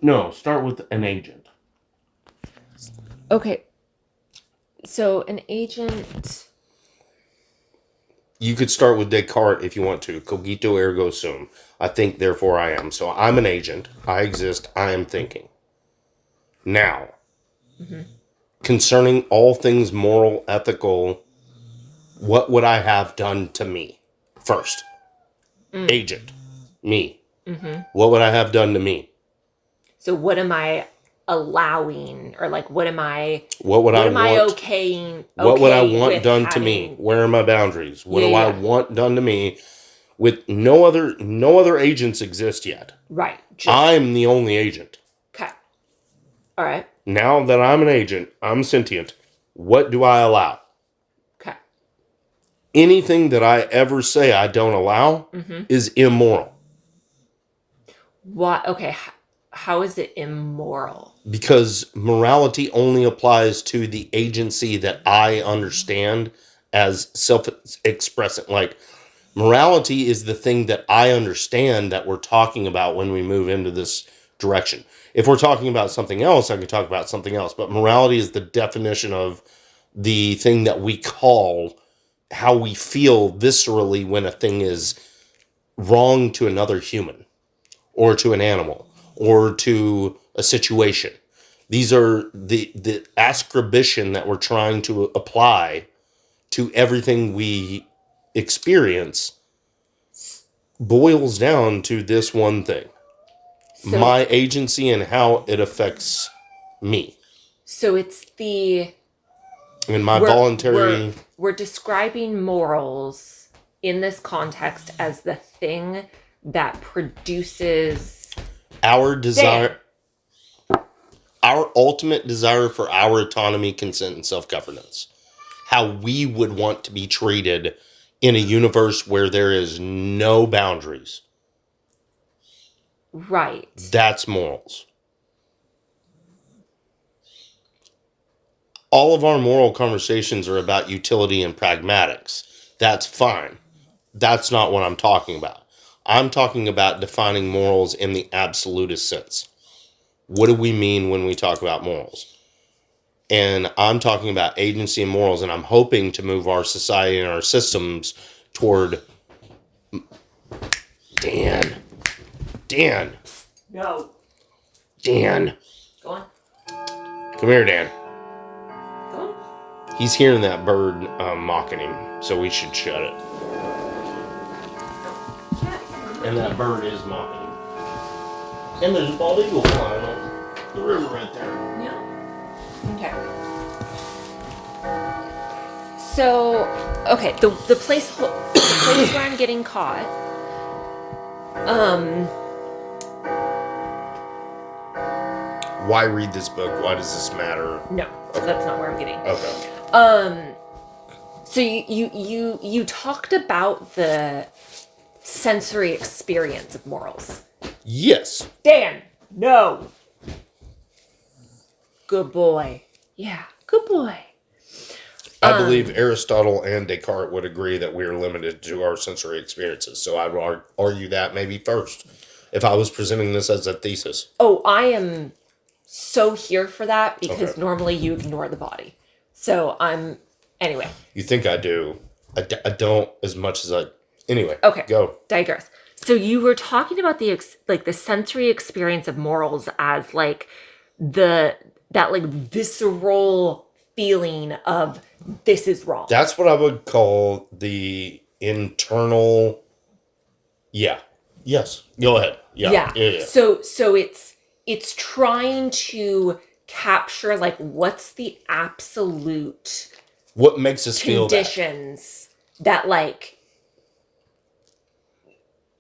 No, start with an agent. Okay. So an agent... You could start with Descartes if you want to. Cogito ergo sum. I think, therefore I am. So I'm an agent. I exist. I am thinking. Now, concerning all things moral, ethical, what would I have done to me? First, agent, me. What would I have done to me? So what am I allowing, or like what am I okaying? What would I Okay want with done to having? me? Where are my boundaries? What do Yeah. I want done to me? With no other agents exist yet. Right. I'm the only agent. Okay. All right. Now that I'm an agent, I'm sentient. What do I allow? Okay. Anything that I ever say I don't allow is immoral. What? Okay. How is it immoral? Because morality only applies to the agency that I understand as self-expressing. Like, morality is the thing that I understand that we're talking about when we move into this direction. If we're talking about something else, I can talk about something else. But morality is the definition of the thing that we call how we feel viscerally when a thing is wrong to another human or to an animal or to a situation. These are the ascription that we're trying to apply to everything we experience boils down to this one thing. So, my agency and how it affects me. So it's the... And my voluntary... We're describing morals in this context as the thing that produces... our desire... our ultimate desire for our autonomy, consent, and self-governance. How we would want to be treated in a universe where there is no boundaries. Right. That's morals. All of our moral conversations are about utility and pragmatics. That's fine. That's not what I'm talking about. I'm talking about defining morals in the absolutist sense. What do we mean when we talk about morals? And I'm talking about agency and morals, and I'm hoping to move our society and our systems toward... Dan. No. Dan. Go on. Come here, Dan. Go on. He's hearing that bird mocking him, so we should shut it. And that bird is mocking him. And there's a bald eagle flying on the river right there. Yeah. Okay. So, okay, the place where I'm getting caught. Why read this book? Why does this matter? No, that's not where I'm getting. Okay. So you talked about the sensory experience of morals. Yes. Dan, no. Good boy. Yeah, good boy. I believe Aristotle and Descartes would agree that we are limited to our sensory experiences. So I would argue that maybe first, if I was presenting this as a thesis. Oh, I am so here for that because normally you ignore the body. So anyway. You think I do. I don't as much as I... Anyway, okay. Go. Digress. So you were talking about the sensory experience of morals as like that visceral feeling of this is wrong. That's what I would call the internal... Yeah. Yes. Go ahead. Yeah. So it's trying to capture like what's the absolute... What makes us feel that? Conditions that like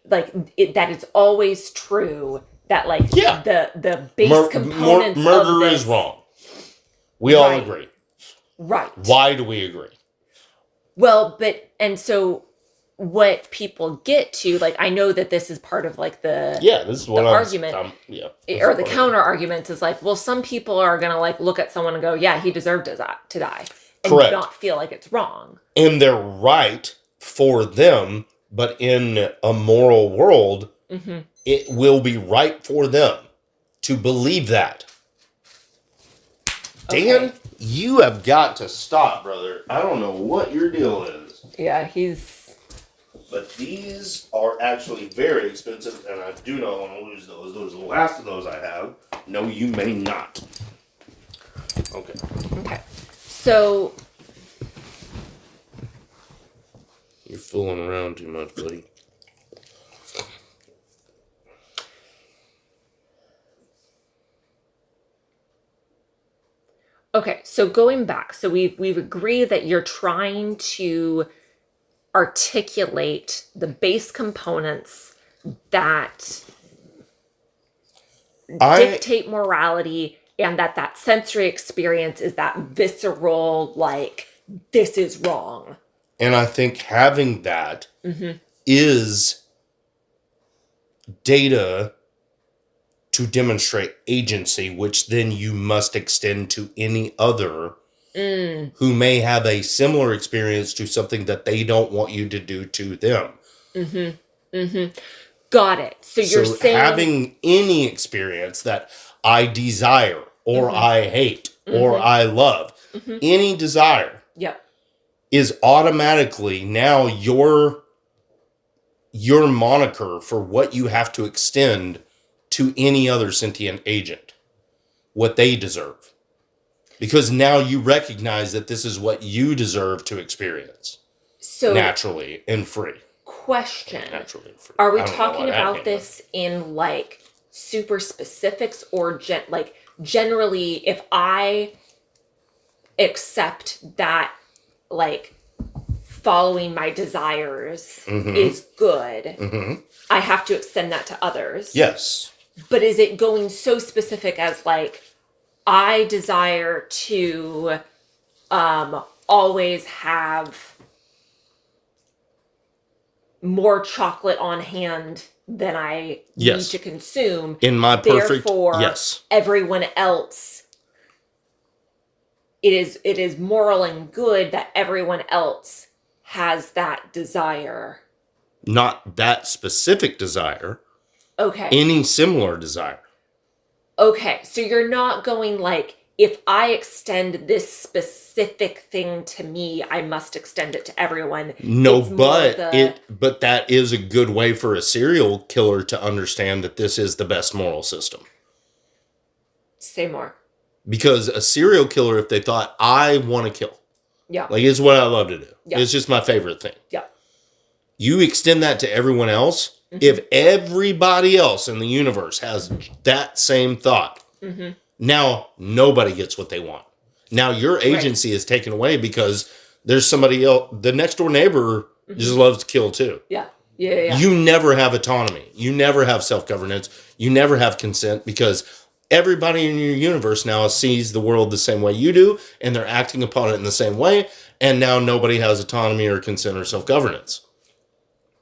that it's always true that like the base components murder of this is wrong. We all agree. Right. Why do we agree? Well, and so what people get to, like, I know that this is part of like this is what the argument, or the counter argument is like, well, some people are gonna like look at someone and go, yeah, he deserved to die, and correct, not feel like it's wrong, and they're right for them, but in a moral world, it will be right for them. to believe that. Dan, okay. You have got to stop, brother. I don't know what your deal is. Yeah, he's... But these are actually very expensive, and I do not want to lose those. Those are the last of those I have. No, you may not. Okay. Okay. So... You're fooling around too much, buddy. Okay, so going back, so we've agreed that you're trying to articulate the base components that dictate morality, and that sensory experience is that visceral, like, this is wrong. And I think having that is data to demonstrate agency, which then you must extend to any other who may have a similar experience to something that they don't want you to do to them. Got it. So you're saying... having any experience that I desire, or I hate, or I love, any desire is automatically now your moniker for what you have to extend to any other sentient agent, what they deserve. Because now you recognize that this is what you deserve to experience. So naturally and free. Question. Naturally and free. Are we talking about this in like super specifics or generally if I accept that like following my desires is good, I have to extend that to others? Yes. But is it going so specific as like, I desire to always have more chocolate on hand than I need to consume. In my perfect, therefore, everyone else, it is moral and good that everyone else has that desire. Not that specific desire. Okay. Any similar desire. Okay, so you're not going like, if I extend this specific thing to me, I must extend it to everyone. No, but that is a good way for a serial killer to understand that this is the best moral system. Say more. Because a serial killer, if they thought, I want to kill. Yeah. Like, it's what I love to do. Yeah. It's just my favorite thing. Yeah. You extend that to everyone else. If everybody else in the universe has that same thought, now nobody gets what they want. Now your agency is taken away because there's somebody else. The next door neighbor just loves to kill too. Yeah. You never have autonomy. You never have self-governance. You never have consent because everybody in your universe now sees the world the same way you do, and they're acting upon it in the same way. And now nobody has autonomy or consent or self-governance.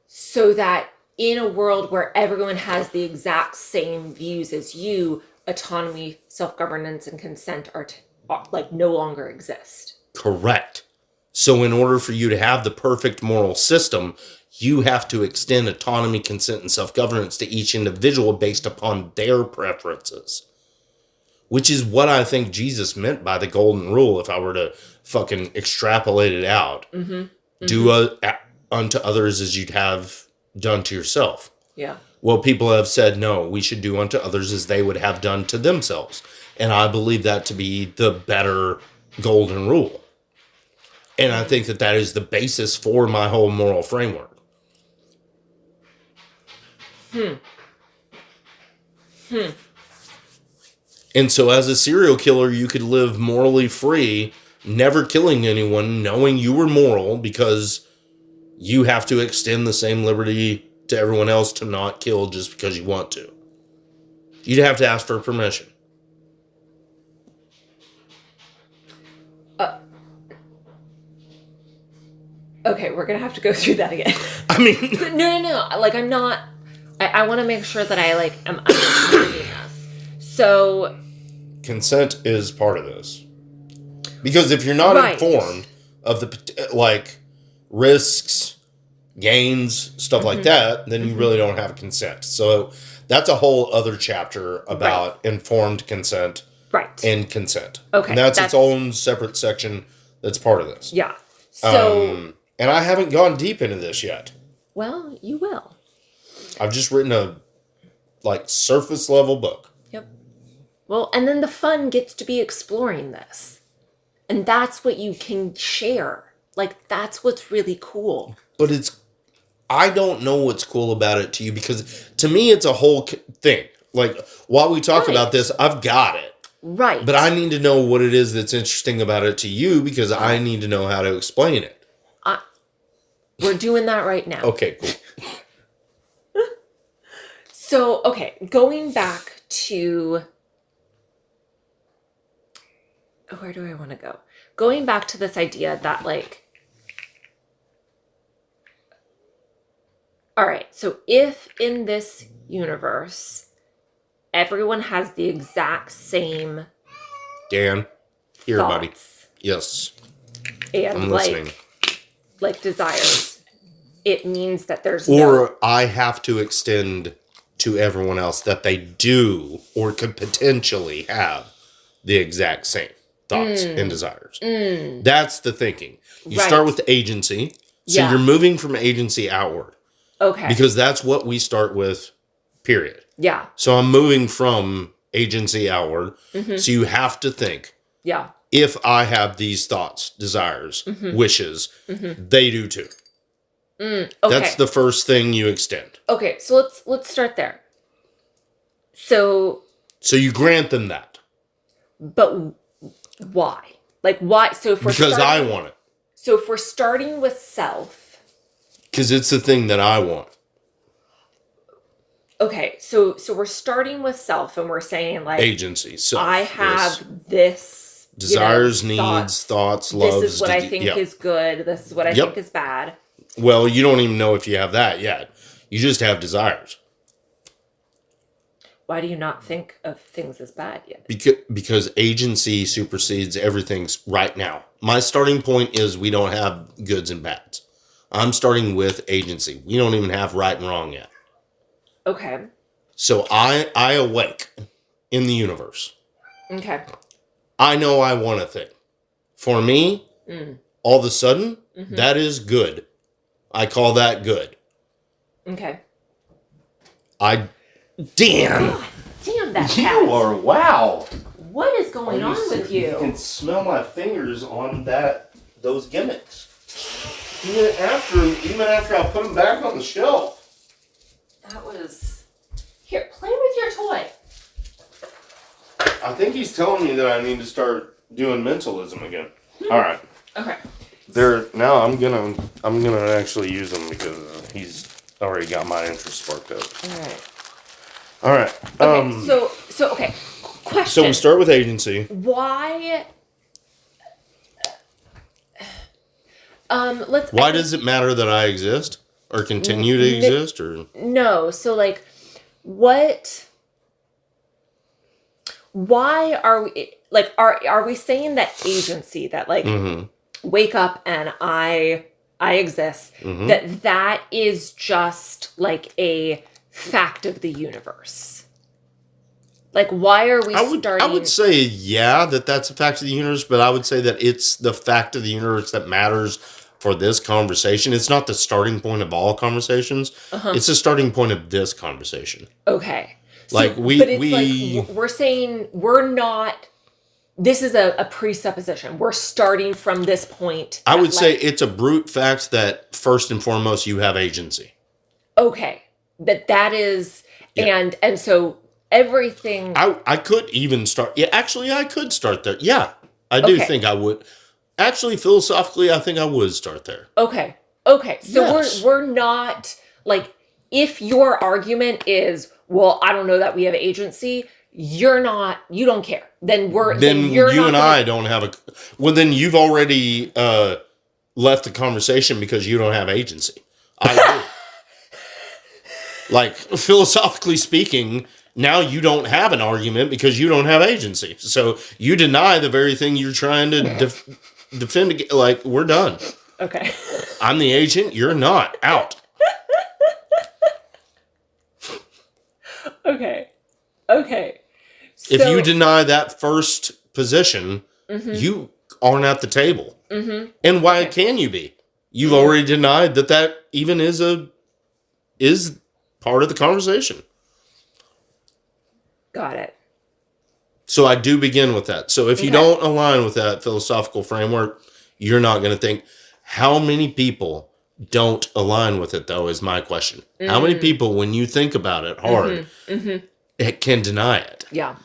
So that in a world where everyone has the exact same views as you, autonomy, self-governance, and consent are like no longer exist. Correct. So in order for you to have the perfect moral system, you have to extend autonomy, consent, and self-governance to each individual based upon their preferences. Which is what I think Jesus meant by the golden rule, if I were to fucking extrapolate it out. Do unto others as you'd have done to yourself. Yeah. Well, people have said, no, we should do unto others as they would have done to themselves. And I believe that to be the better golden rule. And I think that is the basis for my whole moral framework. And so as a serial killer, you could live morally free, never killing anyone, knowing you were moral because you have to extend the same liberty to everyone else to not kill just because you want to. You'd have to ask for permission. Okay, we're going to have to go through that again. I mean... No. Like, I'm not... I want to make sure that I, like, am understanding this. So... Consent is part of this. Because if you're not informed of the, like, risks, gains, stuff like that, then you really don't have consent. So That's a whole other chapter about informed consent. Right. And consent. Okay. And that's its own separate section that's part of this. Yeah. So... and I haven't gone deep into this yet. Well, you will. I've just written a, surface level book. Yep. Well, and then the fun gets to be exploring this. And that's what you can share. That's what's really cool. But I don't know what's cool about it to you, because to me it's a whole thing. While we talk about this, I've got it. Right. But I need to know what it is that's interesting about it to you, because I need to know how to explain it. We're doing that right now. Okay, cool. So, okay, going back to... Where do I want to go? Going back to this idea that, all right, so if in this universe, everyone has the exact same... Dan, here, thoughts, buddy. Yes. And, I'm listening. Desires, it means that there's Or I have to extend to everyone else that they do or could potentially have the exact same thoughts and desires. That's the thinking. You start with the agency. So you're moving from agency outward. Okay. Because that's what we start with, period. Yeah. So I'm moving from agency outward. Mm-hmm. So you have to think. Yeah. If I have these thoughts, desires, wishes, they do too. Okay. That's the first thing you extend. Okay, so let's start there. So you grant them that. But why? Why? So if because I want it. So if we're starting with self, because it's the thing that I want. Okay, so we're starting with self, and we're saying agency. Self. I have this. Desires, needs, thoughts, loves. This is what I think is good. This is what I think is bad. Well, you don't even know if you have that yet. You just have desires. Why do you not think of things as bad yet? Because agency supersedes everything's right now. My starting point is we don't have goods and bads. I'm starting with agency. We don't even have right and wrong yet. Okay. So I awake in the universe. Okay. I know I want a thing. For me, all of a sudden, that is good. I call that good. Okay. Damn. Damn that cat. You are, wow. What is going on with you? You can smell my fingers on those gimmicks. Even after I put them back on the shelf. That was... Here, play with your toy. I think he's telling me that I need to start doing mentalism again. All right. Okay. Now I'm gonna actually use them because he's already got my interest sparked up. All right. Okay. So okay. Question. So we start with agency. Why? Why does it matter that I exist or continue to exist or no? So what? Why are we are we saying that agency that wake up and I exist that is just a fact of the universe? Why are we starting? I would say that's a fact of the universe, but I would say that it's the fact of the universe that matters for this conversation. It's not the starting point of all conversations. It's the starting point of this conversation. Okay. We're saying we're not. This is a presupposition. We're starting from this point. I would say it's a brute fact that first and foremost you have agency. Okay, that is, and so everything. I could even start. Yeah, actually, I could start there. Yeah, I do think I would. Actually, philosophically, I think I would start there. Okay. So we're not if your argument is, well, I don't know that we have agency, you don't care. Then you and I don't have a, well, then you've already left the conversation because you don't have agency. I do. Philosophically speaking, now you don't have an argument because you don't have agency. So you deny the very thing you're trying to defend. We're done. Okay. I'm the agent. You're not. Out. Okay. So, if you deny that first position, you aren't at the table. Mm-hmm. And why can you be? You've already denied that even is part of the conversation. Got it. So I do begin with that. So if you don't align with that philosophical framework, you're not going to think. How many people don't align with it, though, is my question. How many people, when you think about it hard, it can deny it? Yeah.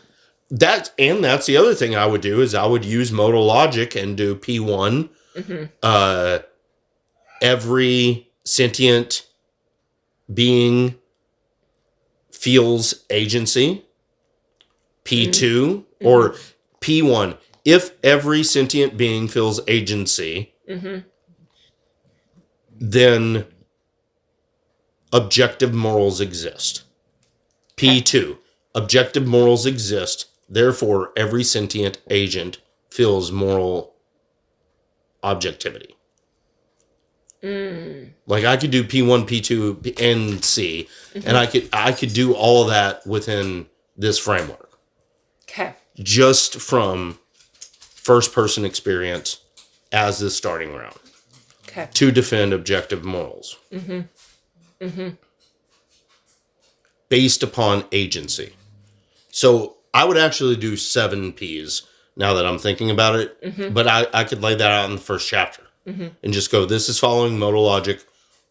That's the other thing I would do is I would use modal logic and do P1. Every sentient being feels agency. P2 or P1. If every sentient being feels agency, then objective morals exist. P2. Objective morals exist. Therefore, every sentient agent feels moral objectivity. Like I could do P1, P2, and C, and I could do all of that within this framework. Okay. Just from first person experience as the starting ground. Okay. To defend objective morals. Based upon agency. So I would actually do 7 Ps now that I'm thinking about it. But I could lay that out in the first chapter. And just go, this is following modal logic.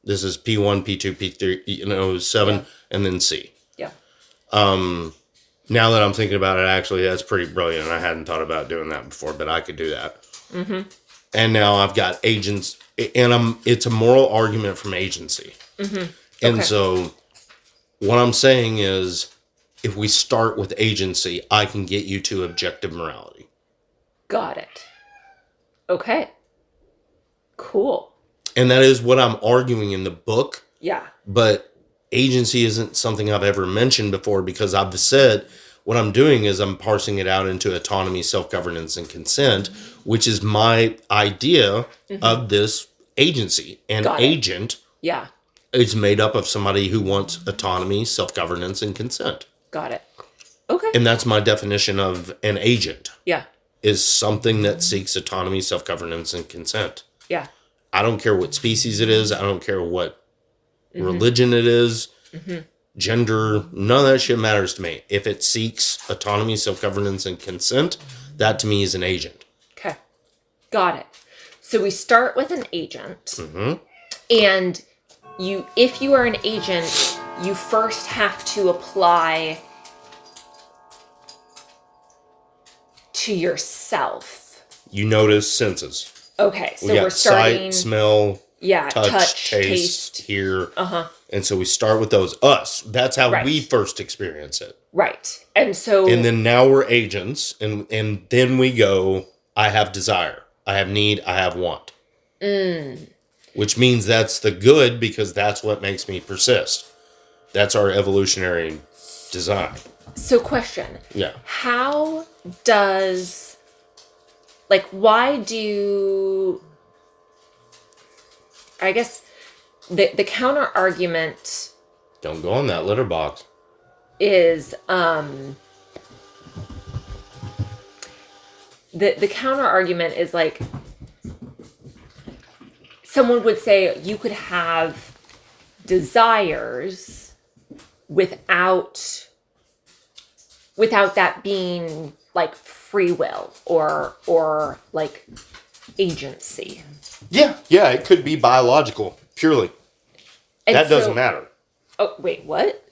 This is P1, P2, P3, 7, and then C. Yeah. Now that I'm thinking about it, actually, that's pretty brilliant. I hadn't thought about doing that before, but I could do that. And now I've got agents, and it's a moral argument from agency. And so what I'm saying is, if we start with agency, I can get you to objective morality. Got it. Okay. Cool. And that is what I'm arguing in the book. Yeah. But agency isn't something I've ever mentioned before because I've said what I'm doing is I'm parsing it out into autonomy, self-governance, and consent, which is my idea of this agency. An agent is made up of somebody who wants autonomy, self-governance, and consent. Got it. Okay. And that's my definition of an agent. Yeah. Is something that seeks autonomy, self-governance, and consent. Yeah. I don't care what species it is. I don't care what religion it is, gender, none of that shit matters to me. If it seeks autonomy, self-governance, and consent, that to me is an agent. Okay. Got it. So we start with an agent. And if you are an agent, you first have to apply to yourself. You notice senses. Okay, so we're starting... sight, smell... Yeah, touch, taste, hear. And so we start with those. Us. That's how we first experience it. Right. And then now we're agents. And then we go, I have desire. I have need. I have want. Which means that's the good because that's what makes me persist. That's our evolutionary design. So question. Yeah. How does... why do... I guess the counter argument. Don't go on that litter box. Is the counter argument is someone would say you could have desires without that being free will or agency. Yeah, it could be biological, purely. And that doesn't matter. Oh, wait, what?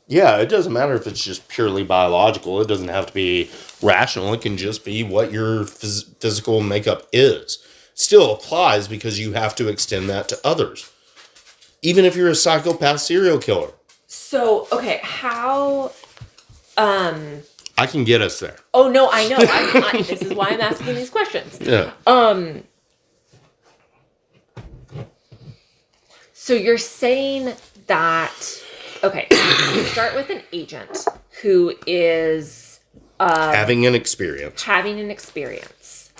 Yeah, it doesn't matter if it's just purely biological. It doesn't have to be rational. It can just be what your physical makeup is. Still applies because you have to extend that to others. Even if you're a psychopath serial killer. So, okay, how... I can get us there. Oh, no, I know. This is why I'm asking these questions. Yeah. So you're saying that... Okay, you start with an agent who is... having an experience.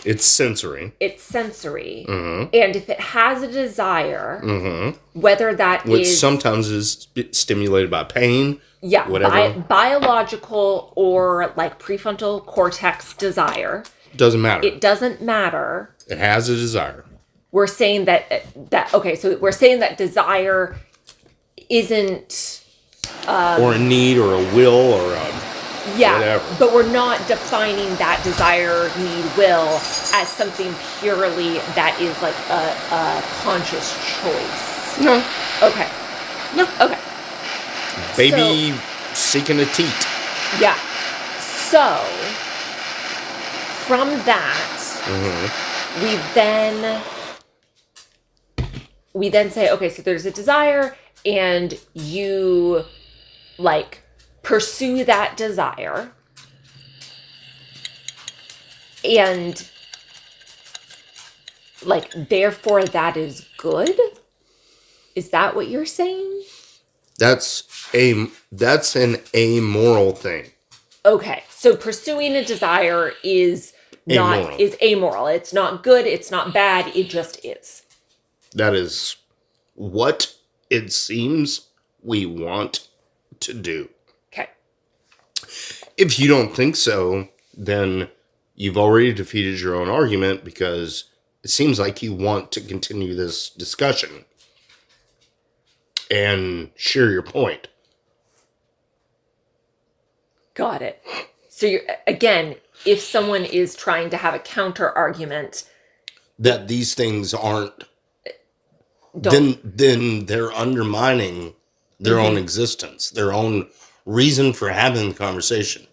It's sensory. And if it has a desire, whether that which sometimes is stimulated by pain. Yeah, biological or like prefrontal cortex desire. Doesn't matter. It doesn't matter. It has a desire. We're saying that okay, so we're saying that desire isn't or a need or a will or a whatever. But we're not defining that desire, need, will as something purely that is like a conscious choice. No. Okay. No. Okay. Baby seeking a teat. Yeah. So, from that, we then say, okay, so there's a desire, and you, like, pursue that desire, and, like, therefore that is good? Is that what you're saying? That's an amoral thing. Okay, so pursuing a desire is amoral. It's not good, it's not bad, it just is. That is what it seems we want to do. Okay. If you don't think so, then you've already defeated your own argument, because it seems like you want to continue this discussion and share your point. Got it. So again, if someone is trying to have a counter argument that these things aren't, then they're undermining their own existence, their own reason for having the conversation.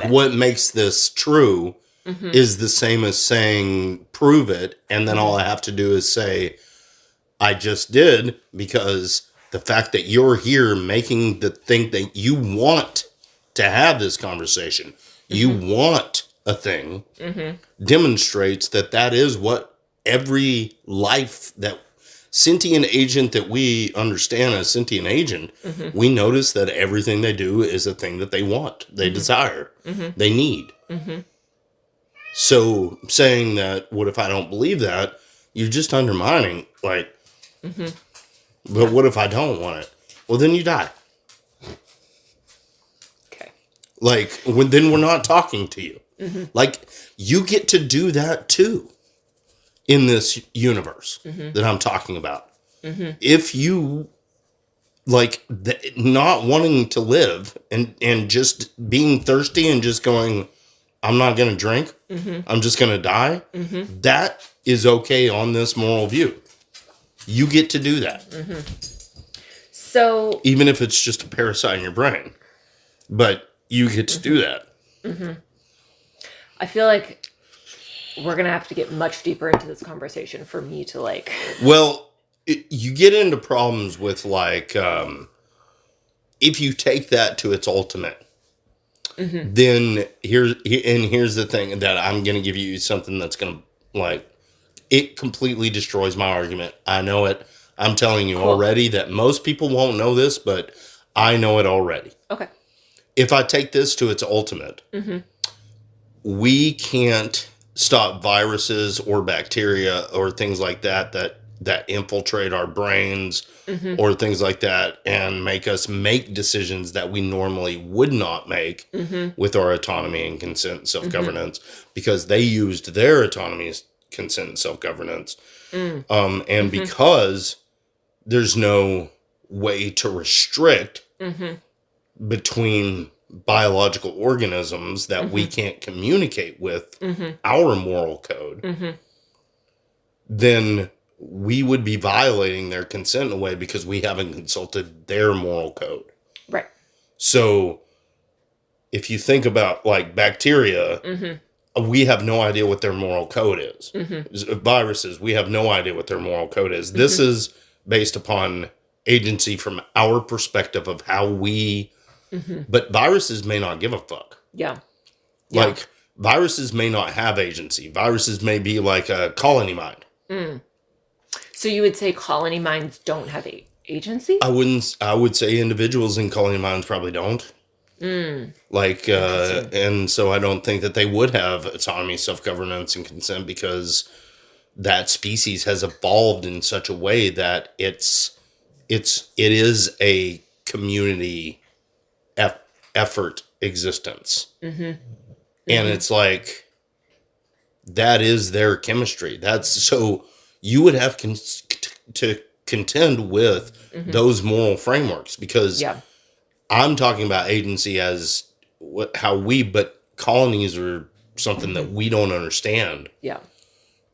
What makes this true is the same as saying, prove it, and then all I have to do is say, I just did, because the fact that you're here making the think that you want to have this conversation, you want a thing, demonstrates that is what every life, that sentient agent that we understand as sentient agent, we notice that everything they do is a thing that they want, they desire, they need. So saying that, what if I don't believe that? You're just undermining, like, but what if I don't want it? Well, then you die. Okay. Like, then we're not talking to you. Like, you get to do that too in this universe that I'm talking about. If you, like, not wanting to live and just being thirsty and just going, I'm not going to drink, I'm just going to die, that is okay on this moral view. You get to do that. So, even if it's just a parasite in your brain, but you get to do that. I feel like we're going to have to get much deeper into this conversation for me to, like... Well, you get into problems with, like, if you take that to its ultimate, then here's the thing, that I'm going to give you something that's going to, like, it completely destroys my argument. I know it. I'm telling you already that most people won't know this, but I know it already. Okay. If I take this to its ultimate, we can't stop viruses or bacteria or things like that infiltrate our brains or things like that and make us make decisions that we normally would not make with our autonomy and consent and self-governance, because they used their autonomy, consent, and self-governance. And because there's no way to restrict between biological organisms that we can't communicate with our moral code, then we would be violating their consent in a way, because we haven't consulted their moral code. Right. So if you think about, like, bacteria, we have no idea what their moral code is. Viruses, we have no idea what their moral code is. This is based upon agency from our perspective of how we... But viruses may not give a fuck. Yeah. Like, viruses may not have agency. Viruses may be like a colony mind. So you would say colony minds don't have agency? I would say individuals in colony minds probably don't. Like, and so I don't think that they would have autonomy, self-governance, and consent because that species has evolved in such a way that it is a community effort existence. And it's like, that is their chemistry. That's so you would have to contend with those moral frameworks because I'm talking about agency as but colonies are something that we don't understand. Yeah.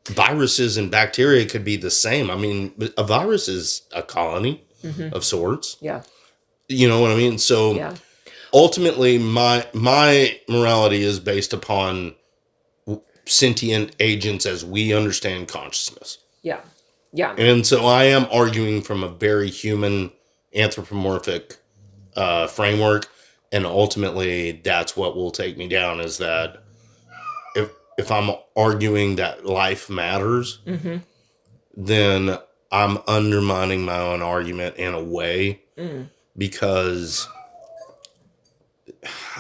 Viruses and bacteria could be the same. I mean, a virus is a colony of sorts. Yeah. You know what I mean? So ultimately, my morality is based upon sentient agents as we understand consciousness. Yeah. Yeah. And so I am arguing from a very human, anthropomorphic framework. And ultimately, that's what will take me down is that if I'm arguing that life matters, then I'm undermining my own argument in a way because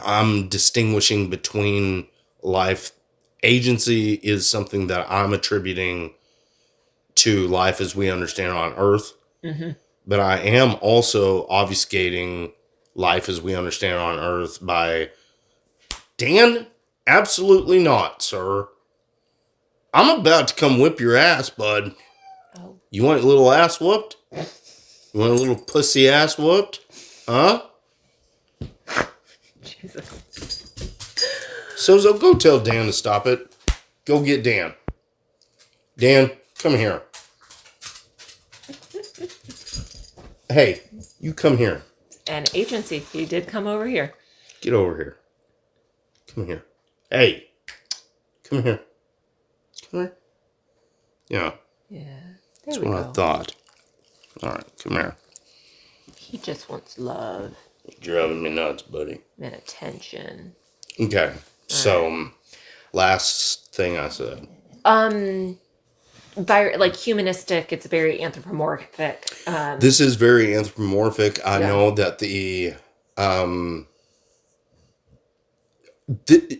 I'm distinguishing between life. Agency is something that I'm attributing to life as we understand it on Earth. But I am also obfuscating life as we understand it on Earth by, Dan, absolutely not, sir. I'm about to come whip your ass, bud. Oh. You want a little ass whooped? You want a little pussy ass whooped? Huh? Jesus. So go tell Dan to stop it. Go get Dan. Dan, come here. Hey, you come here. An agency. He did come over here. Get over here. Come here. Hey. Come here. Come here. Yeah. Yeah. That's what I thought. All right, come here. He just wants love. You're driving me nuts, buddy. And attention. Okay. So, last thing I said. Like humanistic, it's very anthropomorphic. This is very anthropomorphic. I know that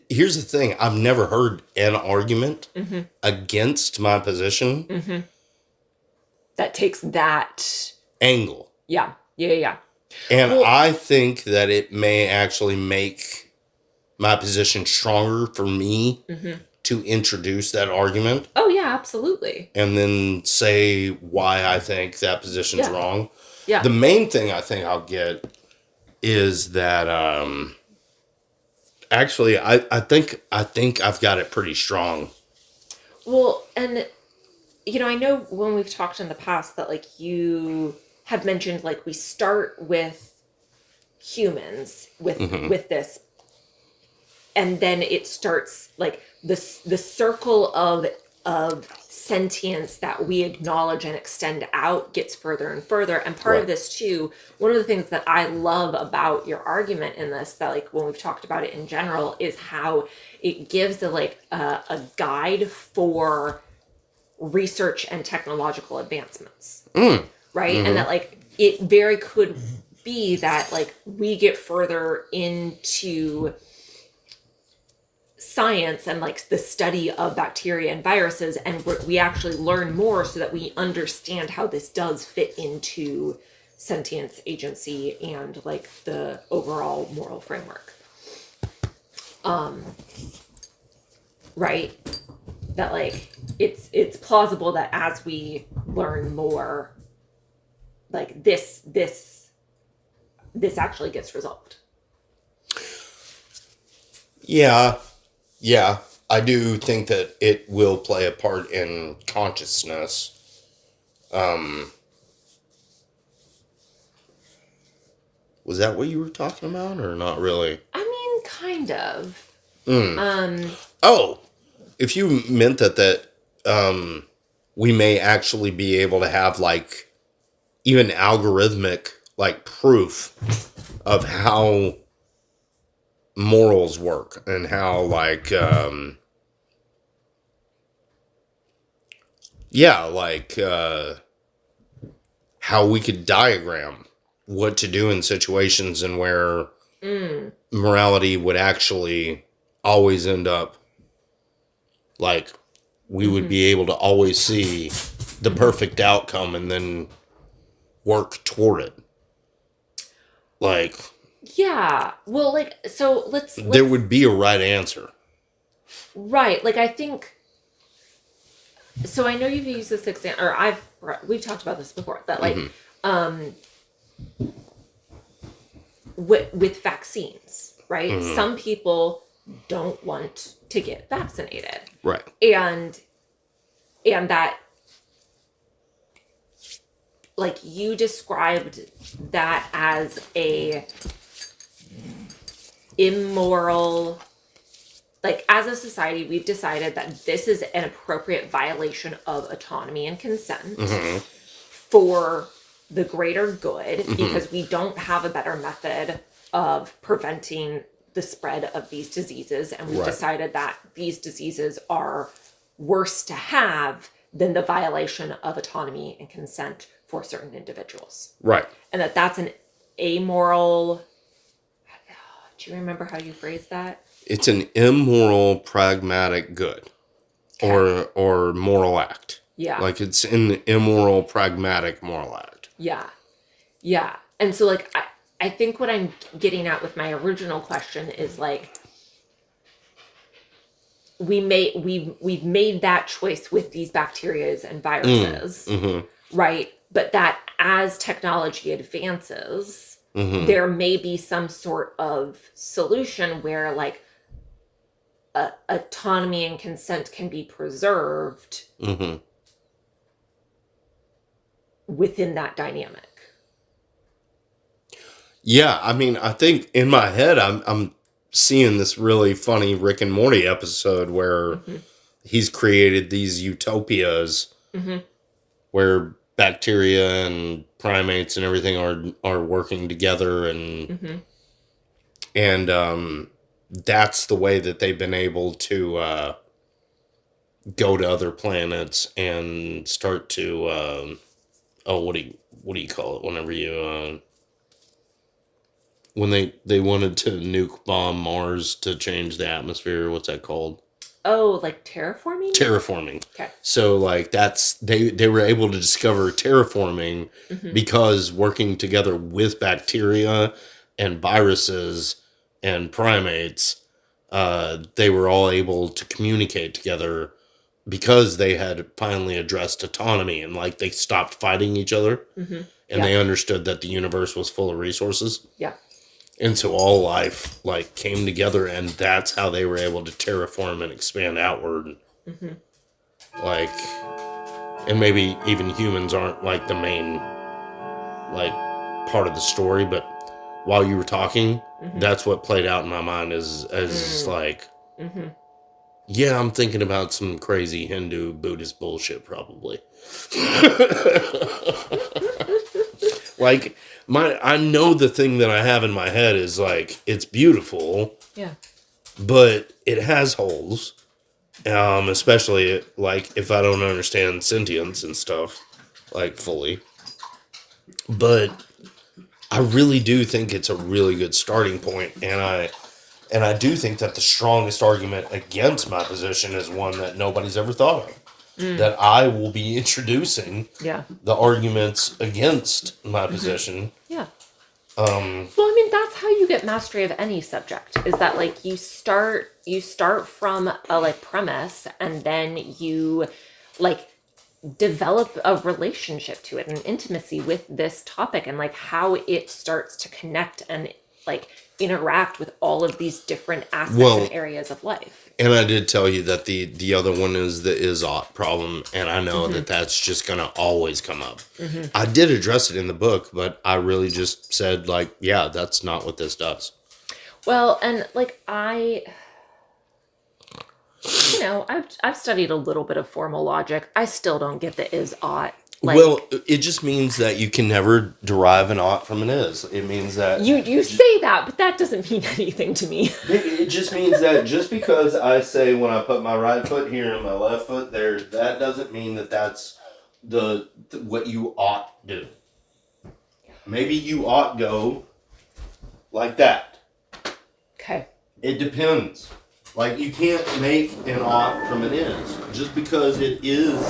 here's the thing. I've never heard an argument against my position that takes that angle. Yeah. And I think that it may actually make my position stronger for me to introduce that argument. Oh, yeah, absolutely. And then say why I think that position's wrong. Yeah. The main thing I think I'll get is that actually I think I've got it pretty strong. Well, and I know when we've talked in the past that like you have mentioned like we start with humans with this, and then it starts like the circle of sentience that we acknowledge and extend out gets further and further. And part of this too, one of the things that I love about your argument in this, that like when we've talked about it in general, is how it gives a guide for research and technological advancements. Right? And that like it very could be that like we get further into science and like the study of bacteria and viruses, and we actually learn more so that we understand how this does fit into sentience, agency, and like the overall moral framework. Right? That like it's plausible that as we learn more, like this actually gets resolved. Yeah, I do think that it will play a part in consciousness. Was that what you were talking about, or not really? I mean, kind of. If you meant that we may actually be able to have like even algorithmic like proof of how morals work and how like how we could diagram what to do in situations and where morality would actually always end up like we would be able to always see the perfect outcome and then work toward it. Like, yeah, well, like, so let's there would be a right answer. Right, like, I think, so I know you've used this example, or we've talked about this before, that like, with vaccines, right? Some people don't want to get vaccinated. Right. And that, like, you described that as a immoral, like, as a society, we've decided that this is an appropriate violation of autonomy and consent for the greater good, because we don't have a better method of preventing the spread of these diseases. And we've decided that these diseases are worse to have than the violation of autonomy and consent for certain individuals. Right. And that's an amoral... Do you remember how you phrased that? It's an immoral, pragmatic good. Okay. Or moral act. Yeah. Like, it's an immoral, pragmatic moral act. Yeah. Yeah. And so, like, I think what I'm getting at with my original question is, like, we've made that choice with these bacteria and viruses, right? But that as technology advances, there may be some sort of solution where, like, autonomy and consent can be preserved within that dynamic. Yeah, I mean, I think in my head, I'm seeing this really funny Rick and Morty episode where he's created these utopias where bacteria and primates and everything are working together, and that's the way that they've been able to go to other planets and start to what do you call it whenever you when they wanted to nuke bomb Mars to change the atmosphere? What's that called? Oh, like terraforming? Terraforming. Okay. So, like, that's they were able to discover terraforming because working together with bacteria and viruses and primates, they were all able to communicate together because they had finally addressed autonomy, and, like, they stopped fighting each other, and they understood that the universe was full of resources. Yeah. And so all life, like, came together, and that's how they were able to terraform and expand outward. Like, and maybe even humans aren't, like, the main, like, part of the story, but while you were talking, that's what played out in my mind as like, yeah, I'm thinking about some crazy Hindu Buddhist bullshit, probably. Like, I know the thing that I have in my head is, like, it's beautiful. Yeah. But it has holes. Especially, like, if I don't understand sentience and stuff, like, fully. But I really do think it's a really good starting point, and I do think that the strongest argument against my position is one that nobody's ever thought of. That I will be introducing the arguments against my position. Yeah. Well, I mean, that's how you get mastery of any subject, is that, like, you start from a, like, premise, and then you, like, develop a relationship to it, an intimacy with this topic, and, like, how it starts to connect and, like, interact with all of these different aspects and areas of life. And I did tell you that the other one is the is-ought problem, and I know that that's just going to always come up. I did address it in the book, but I really just said, like, yeah, that's not what this does. Well, and, like, I've studied a little bit of formal logic. I still don't get the is-ought. Like, well, it just means that you can never derive an ought from an is. It means that... You say that, but that doesn't mean anything to me. It just means that just because I say when I put my right foot here and my left foot there, that doesn't mean that that's what you ought do. Maybe you ought go like that. Okay. It depends. Like, you can't make an ought from an is. Just because it is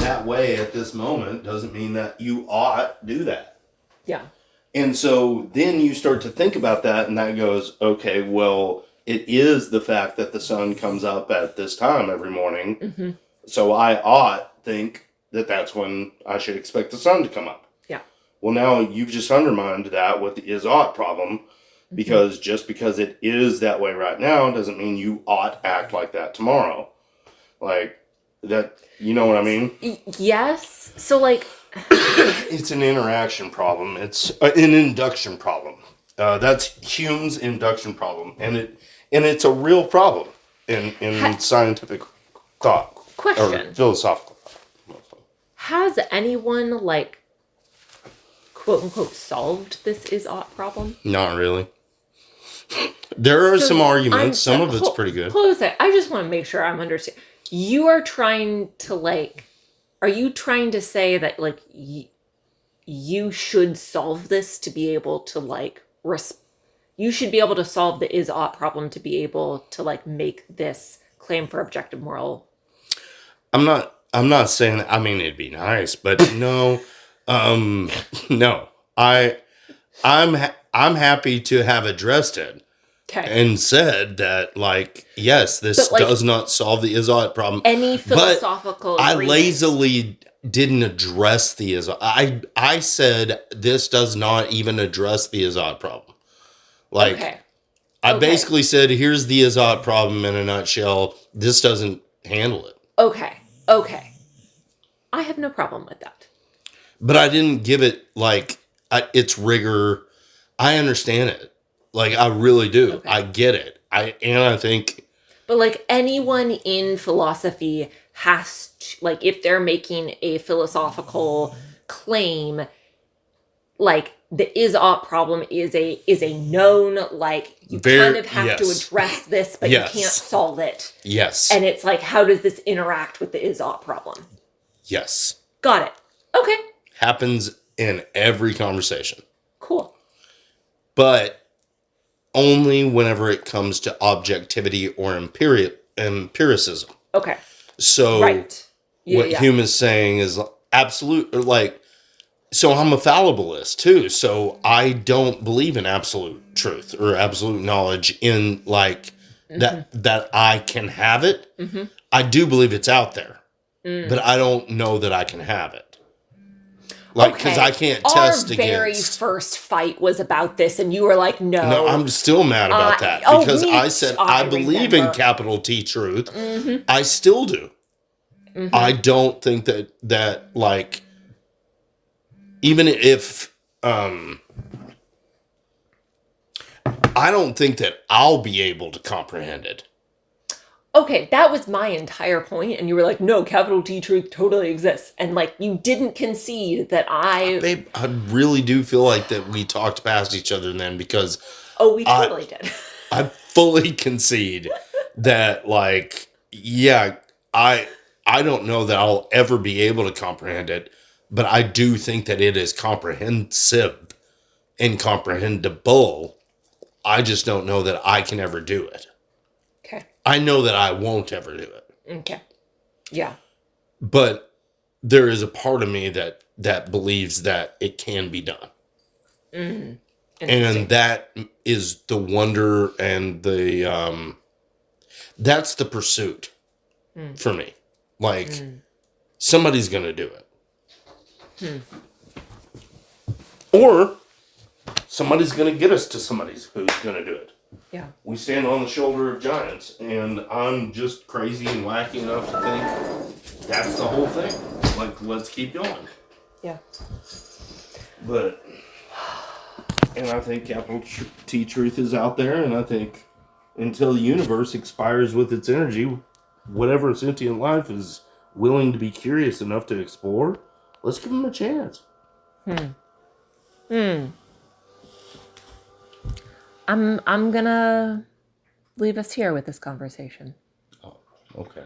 that way at this moment doesn't mean that you ought do that. Yeah. And so then you start to think about that, and that goes, okay, well, it is the fact that the sun comes up at this time every morning. Mm-hmm. So I ought think that that's when I should expect the sun to come up. Yeah. Well, now you've just undermined that with the is ought problem, because just because it is that way right now doesn't mean you ought act like that tomorrow. Like, that, you know what I mean? Yes. So, like... It's an interaction problem. It's an induction problem. That's Hume's induction problem. And it's a real problem in scientific thought. Question. Or philosophical thought. Has anyone, like, quote unquote, solved this is ought problem? Not really. There are some arguments. Some of it's pretty good. Hold on a sec. I just want to make sure I'm understanding. You are trying to, like... Are you trying to say that, like, you should solve this to be able to, like... you should be able to solve the is ought problem to be able to, like, make this claim for objective moral... I'm not saying that. I mean, it'd be nice, but no. No. I'm happy to have addressed it. Okay. And said that, like, yes, this does not solve the is ought problem. Any philosophical I lazily didn't address the is ought. I said this does not even address the is ought problem. Like, okay. I basically said, here's the is ought problem in a nutshell. This doesn't handle it. Okay. I have no problem with that. But I didn't give it, like, its rigor. I understand it. Like, I really do. Okay. I get it. I think... But, like, anyone in philosophy has to, like, if they're making a philosophical claim, like, the is ought problem is a known, like, you kind of have to address this, but you can't solve it. Yes. And it's like, how does this interact with the is ought problem? Yes. Got it. Okay. Happens in every conversation. Cool. But only whenever it comes to objectivity or empiricism. Okay. So what Hume is saying is absolute, or like, so I'm a fallibilist too. So I don't believe in absolute truth or absolute knowledge in, like, that I can have it. Mm-hmm. I do believe it's out there, but I don't know that I can have it. Like, because I can't test against... Our very first fight was about this, and you were like, no. No, I'm still mad about that. Because I said, I believe in capital T truth. Mm-hmm. I still do. Mm-hmm. I don't think that, like, even if... I don't think that I'll be able to comprehend it. Okay, that was my entire point, and you were like, no, capital T truth totally exists. And, like, you didn't concede that Babe, I really do feel like that we talked past each other then, because... Oh, we totally did. I fully concede that, like, yeah, I don't know that I'll ever be able to comprehend it, but I do think that it is comprehensive and comprehensible. I just don't know that I can ever do it. I know that I won't ever do it. Okay. Yeah. But there is a part of me that believes that it can be done. Mm. And that is the wonder and the that's the pursuit for me. Like, somebody's going to do it. Or somebody's going to get us to somebody's who's going to do it. Yeah. We stand on the shoulder of giants, and I'm just crazy and wacky enough to think that's the whole thing. Like, let's keep going. Yeah. But, and I think capital T truth is out there, and I think until the universe expires with its energy, whatever sentient life is willing to be curious enough to explore, let's give them a chance. I'm gonna leave us here with this conversation. Oh, okay.